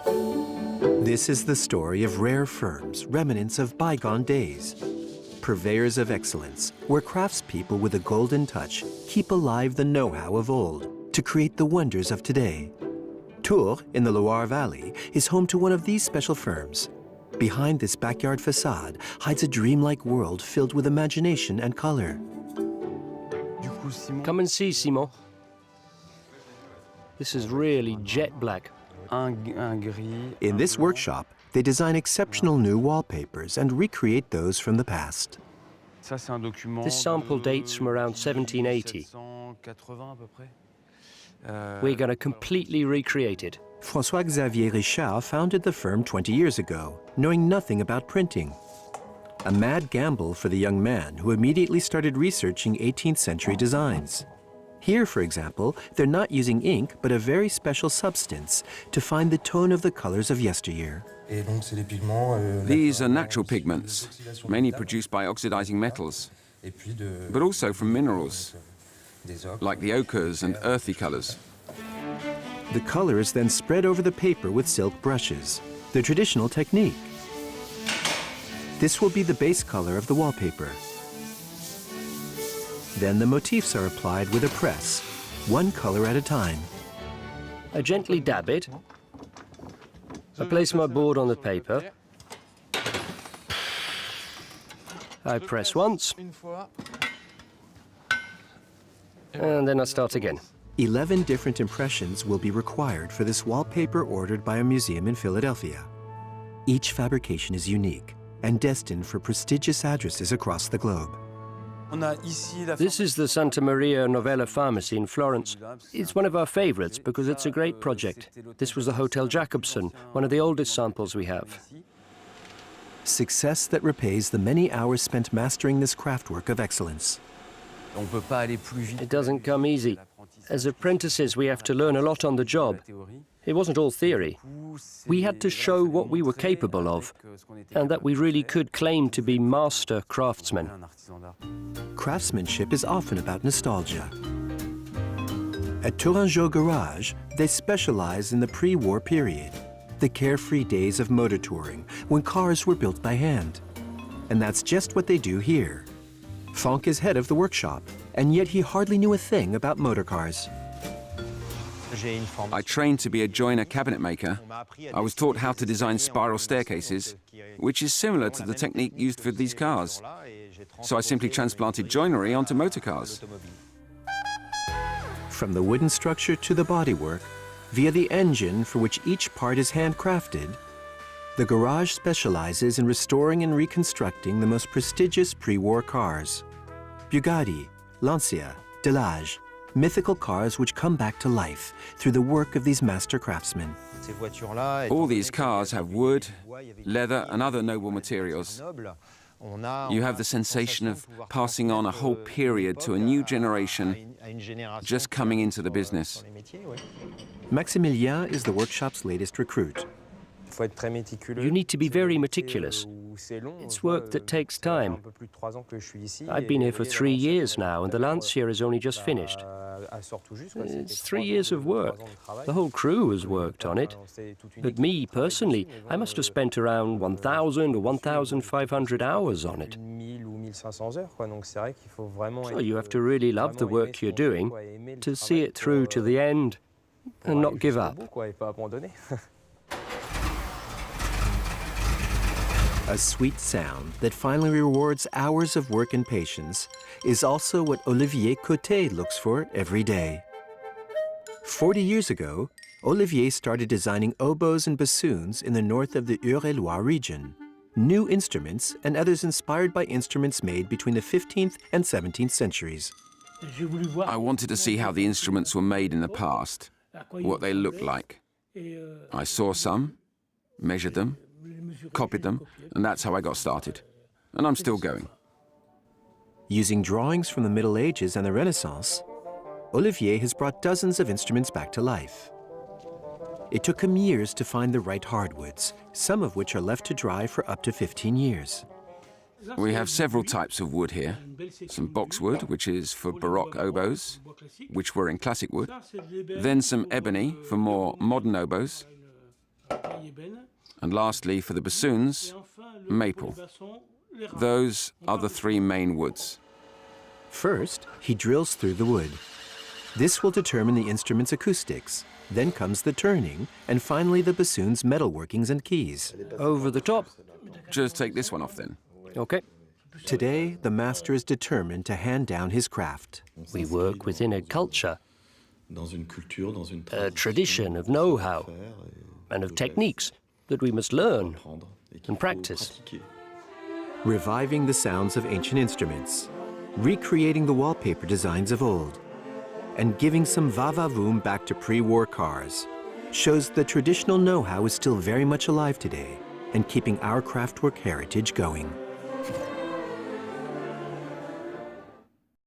This is the story of rare firms, remnants of bygone days. Purveyors of excellence, where craftspeople with a golden touch keep alive the know-how of old to create the wonders of today. Tours, in the Loire Valley, is home to one of these special firms. Behind this backyard facade hides a dreamlike world filled with imagination and color. Come and see, Simon. This is really jet black. In this workshop, they design exceptional new wallpapers and recreate those from the past. This sample dates from around 1780. We're going to completely recreate it. François-Xavier Richard founded the firm 20 years ago, knowing nothing about printing. A mad gamble for the young man who immediately started researching 18th century designs. Here, for example, they're not using ink, but a very special substance to find the tone of the colors of yesteryear. These are natural pigments, mainly produced by oxidizing metals, but also from minerals, like the ochres and earthy colors. The color is then spread over the paper with silk brushes, the traditional technique. This will be the base color of the wallpaper. Then the motifs are applied with a press, one color at a time. I gently dab it. I place my board on the paper. I press once. And then I start again. 11 different impressions will be required for this wallpaper ordered by a museum in Philadelphia. Each fabrication is unique and destined for prestigious addresses across the globe. This is the Santa Maria Novella Pharmacy in Florence. It's one of our favorites because it's a great project. This was the Hotel Jacobson, one of the oldest samples we have. Success that repays the many hours spent mastering this craftwork of excellence. It doesn't come easy. As apprentices, we have to learn a lot on the job. It wasn't all theory. We had to show what we were capable of, and that we really could claim to be master craftsmen. Craftsmanship is often about nostalgia. At Tourangeau Garage, they specialize in the pre-war period, the carefree days of motor touring, when cars were built by hand. And that's just what they do here. Fonck is head of the workshop, and yet he hardly knew a thing about motor cars. I trained to be a joiner cabinet maker. I was taught how to design spiral staircases, which is similar to the technique used for these cars. So I simply transplanted joinery onto motor cars. From the wooden structure to the bodywork, via the engine for which each part is handcrafted, the garage specializes in restoring and reconstructing the most prestigious pre-war cars. Bugatti, Lancia, Delage, mythical cars which come back to life through the work of these master craftsmen. All these cars have wood, leather, and other noble materials. You have the sensation of passing on a whole period to a new generation just coming into the business. Maximilien is the workshop's latest recruit. You need to be very meticulous. It's work that takes time. I've been here for 3 years now, and the Lancia is only just finished. It's 3 years of work. The whole crew has worked on it. But me, personally, I must have spent around 1,000 or 1,500 hours on it. So you have to really love the work you're doing to see it through to the end and not give up. A sweet sound that finally rewards hours of work and patience is also what Olivier Cottet looks for every day. 40 years ago, Olivier started designing oboes and bassoons in the north of the Eure-et-Loire region, new instruments and others inspired by instruments made between the 15th and 17th centuries. I wanted to see how the instruments were made in the past, what they looked like. I saw some, measured them, copied them, and that's how I got started. And I'm still going. Using drawings from the Middle Ages and the Renaissance, Olivier has brought dozens of instruments back to life. It took him years to find the right hardwoods, some of which are left to dry for up to 15 years. We have several types of wood here. Some boxwood, which is for Baroque oboes, which were in classic wood. Then some ebony for more modern oboes. And lastly, for the bassoons, maple. Those are the three main woods. First, he drills through the wood. This will determine the instrument's acoustics. Then comes the turning, and finally the bassoon's metalworkings and keys. Over the top. Just take this one off then. Okay. Today, the master is determined to hand down his craft. We work within a culture, a tradition of know-how and of techniques that we must learn and practice. Reviving the sounds of ancient instruments, recreating the wallpaper designs of old, and giving some va-va-voom back to pre-war cars shows the traditional know-how is still very much alive today and keeping our craftwork heritage going.